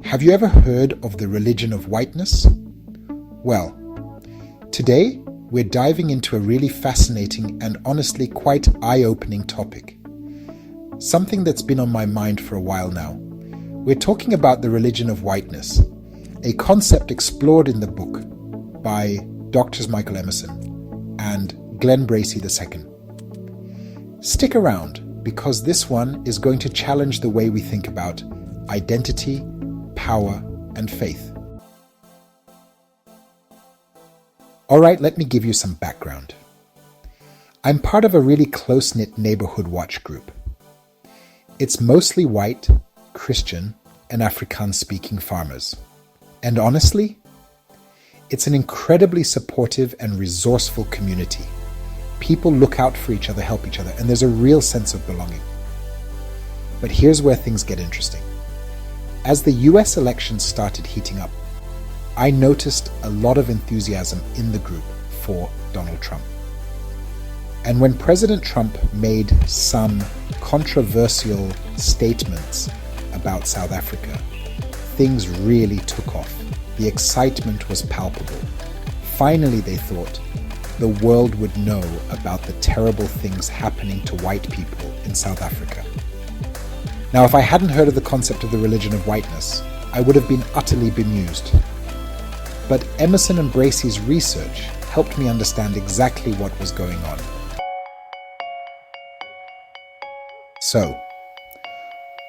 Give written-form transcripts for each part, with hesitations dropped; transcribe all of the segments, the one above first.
Have you ever heard of the religion of whiteness? Well, today we're diving into a really fascinating and honestly quite eye-opening topic. Something that's been on my mind for a while now. We're talking about the religion of whiteness, a concept explored in the book by Drs. Michael Emerson and Glen Bracey II. Stick around, because this one is going to challenge the way we think about identity, power, and faith. Alright, let me give you some background. I'm part of a really close-knit neighborhood watch group. It's mostly white, Christian, and Afrikaans-speaking farmers. And honestly, it's an incredibly supportive and resourceful community. People look out for each other, help each other, and there's a real sense of belonging. But here's where things get interesting. As the US elections started heating up, I noticed a lot of enthusiasm in the group for Donald Trump. And when President Trump made some controversial statements about South Africa, things really took off. The excitement was palpable. Finally, they thought, the world would know about the terrible things happening to white people in South Africa. Now, if I hadn't heard of the concept of the religion of whiteness, I would have been utterly bemused. But Emerson and Bracey's research helped me understand exactly what was going on. So,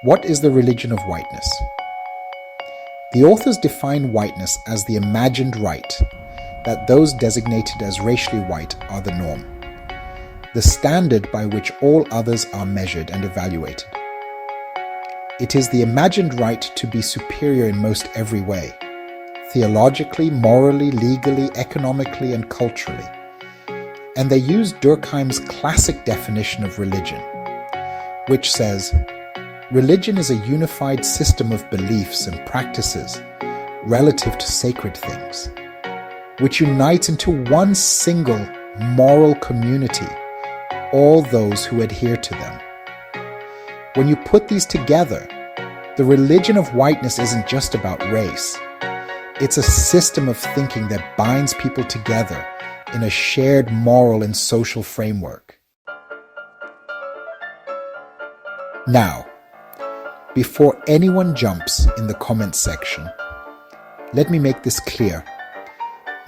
what is the religion of whiteness? The authors define whiteness as the imagined right, that those designated as racially white are the norm, the standard by which all others are measured and evaluated. It is the imagined right to be superior in most every way, theologically, morally, legally, economically, and culturally. And they use Durkheim's classic definition of religion, which says, religion is a unified system of beliefs and practices relative to sacred things, which unite into one single moral community all those who adhere to them. When you put these together, the religion of whiteness isn't just about race. It's a system of thinking that binds people together in a shared moral and social framework. Now, before anyone jumps in the comments section, let me make this clear.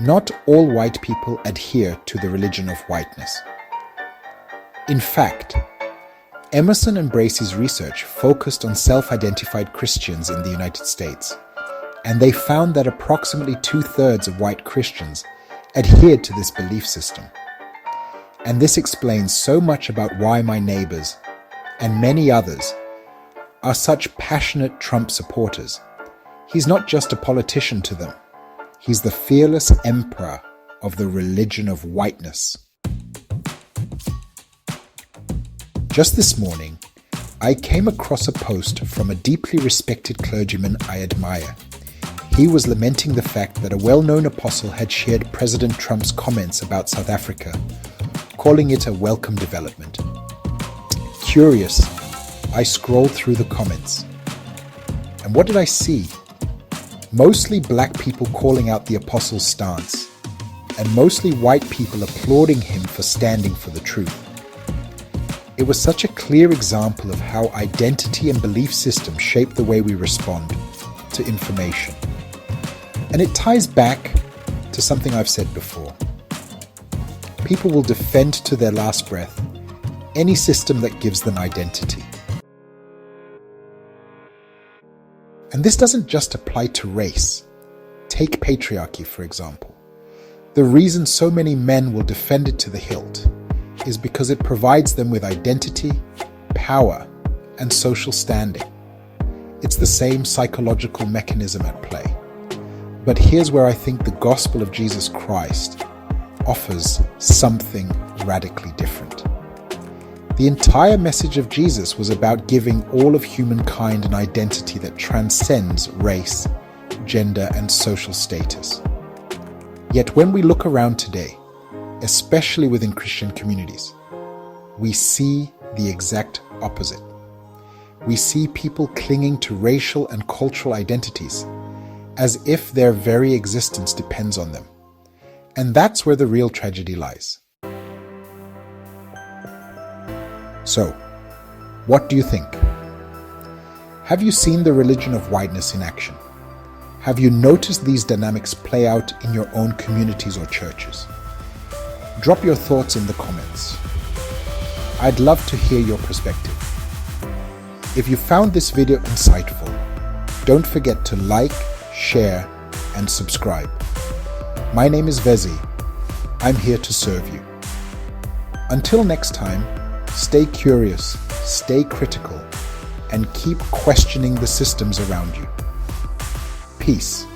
Not all white people adhere to the religion of whiteness. In fact, Emerson and Bracey's research focused on self-identified Christians in the United States, and they found that approximately 2/3 of white Christians adhered to this belief system. And this explains so much about why my neighbors, and many others, are such passionate Trump supporters. He's not just a politician to them. He's the fearless emperor of the religion of whiteness. Just this morning, I came across a post from a deeply respected clergyman I admire. He was lamenting the fact that a well-known apostle had shared President Trump's comments about South Africa, calling it a welcome development. Curious, I scrolled through the comments. And what did I see? Mostly black people calling out the apostle's stance, and mostly white people applauding him for standing for the truth. It was such a clear example of how identity and belief systems shape the way we respond to information. And it ties back to something I've said before. People will defend to their last breath any system that gives them identity. And this doesn't just apply to race. Take patriarchy, for example. The reason so many men will defend it to the hilt is because it provides them with identity, power, and social standing. It's the same psychological mechanism at play. But here's where I think the gospel of Jesus Christ offers something radically different. The entire message of Jesus was about giving all of humankind an identity that transcends race, gender, and social status. Yet when we look around today, especially within Christian communities, we see the exact opposite. we see people clinging to racial and cultural identities as if their very existence depends on them. And that's where the real tragedy lies. So, what do you think? Have you seen the religion of whiteness in action? Have you noticed these dynamics play out in your own communities or churches? Drop your thoughts in the comments. I'd love to hear your perspective. If you found this video insightful, don't forget to like, share, and subscribe. My name is Vezi. I'm here to serve you. Until next time, stay curious, stay critical, and keep questioning the systems around you. Peace.